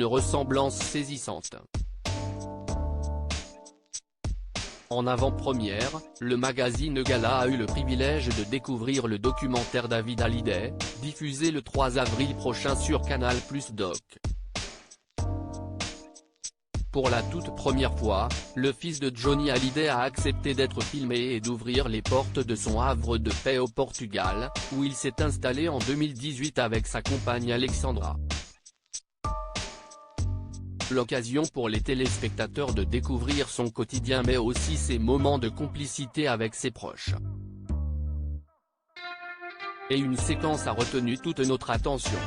une ressemblance saisissante. En avant-première, le magazine Gala a eu le privilège de découvrir le documentaire David Hallyday, diffusé le 3 avril prochain sur Canal+ Doc. Pour la toute première fois, le fils de Johnny Hallyday a accepté d'être filmé et d'ouvrir les portes de son havre de paix au Portugal, où il s'est installé en 2018 avec sa compagne Alexandra. L'occasion pour les téléspectateurs de découvrir son quotidien mais aussi ses moments de complicité avec ses proches. Et une séquence a retenu toute notre attention.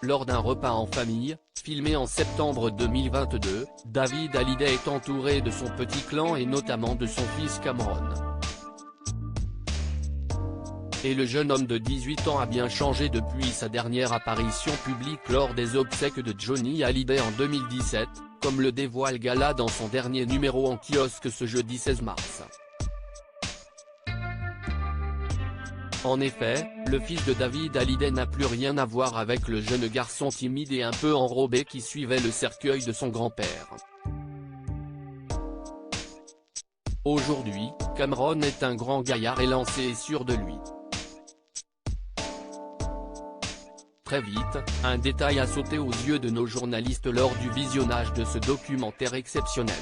Lors d'un repas en famille, filmé en septembre 2022, David Hallyday est entouré de son petit clan et notamment de son fils Cameron. Et le jeune homme de 18 ans a bien changé depuis sa dernière apparition publique lors des obsèques de Johnny Hallyday en 2017, comme le dévoile Gala dans son dernier numéro en kiosque ce jeudi 16 mars. En effet, le fils de David Hallyday n'a plus rien à voir avec le jeune garçon timide et un peu enrobé qui suivait le cercueil de son grand-père. Aujourd'hui, Cameron est un grand gaillard élancé et sûr de lui. Très vite, un détail a sauté aux yeux de nos journalistes lors du visionnage de ce documentaire exceptionnel.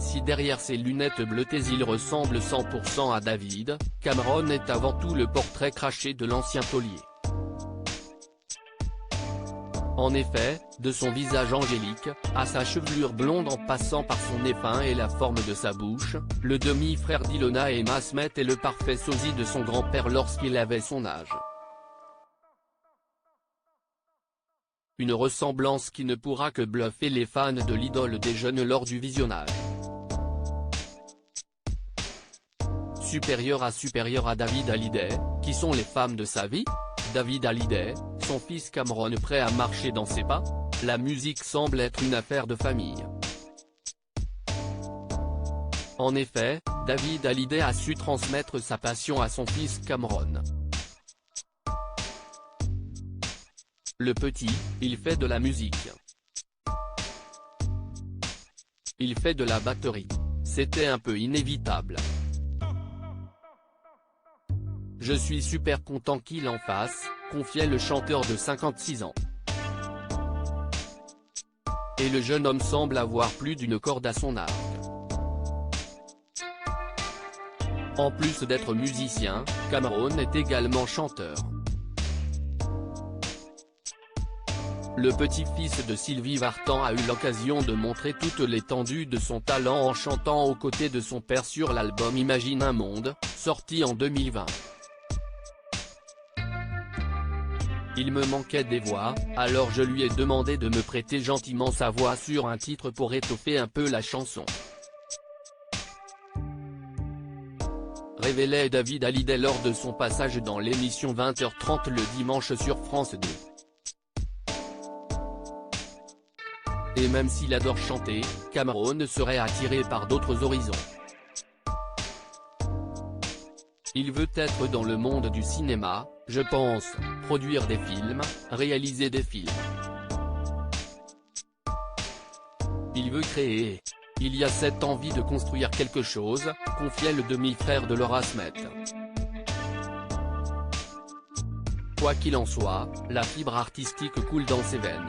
Si derrière ses lunettes bleutées il ressemble 100% à David, Cameron est avant tout le portrait craché de l'ancien taulier. En effet, de son visage angélique, à sa chevelure blonde en passant par son nez fin et la forme de sa bouche, le demi-frère d'Ilona et Masmet est le parfait sosie de son grand-père lorsqu'il avait son âge. Une ressemblance qui ne pourra que bluffer les fans de l'idole des jeunes lors du visionnage. Supérieur à David Hallyday, qui sont les femmes de sa vie ? David Hallyday, son fils Cameron prêt à marcher dans ses pas ? La musique semble être une affaire de famille. En effet, David Hallyday a su transmettre sa passion à son fils Cameron. Le petit, il fait de la musique. Il fait de la batterie. C'était un peu inévitable. Je suis super content qu'il en fasse, confiait le chanteur de 56 ans. Et le jeune homme semble avoir plus d'une corde à son arc. En plus d'être musicien, Cameron est également chanteur. Le petit-fils de Sylvie Vartan a eu l'occasion de montrer toute l'étendue de son talent en chantant aux côtés de son père sur l'album Imagine un monde, sorti en 2020. Il me manquait des voix, alors je lui ai demandé de me prêter gentiment sa voix sur un titre pour étoffer un peu la chanson. Révélait David Hallyday lors de son passage dans l'émission 20h30 le dimanche sur France 2. Et même s'il adore chanter, Cameron serait attiré par d'autres horizons. Il veut être dans le monde du cinéma, je pense, produire des films, réaliser des films. Il veut créer. Il y a cette envie de construire quelque chose, confiait le demi-frère de Laura Smet. Quoi qu'il en soit, la fibre artistique coule dans ses veines.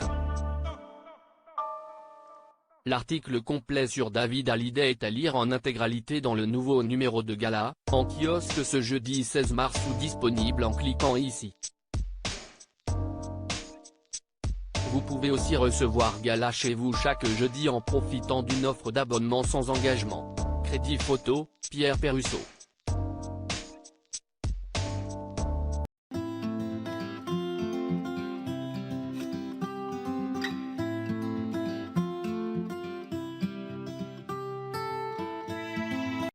L'article complet sur David Hallyday est à lire en intégralité dans le nouveau numéro de Gala, en kiosque ce jeudi 16 mars ou disponible en cliquant ici. Vous pouvez aussi recevoir Gala chez vous chaque jeudi en profitant d'une offre d'abonnement sans engagement. Crédit photo, Pierre Perrusso.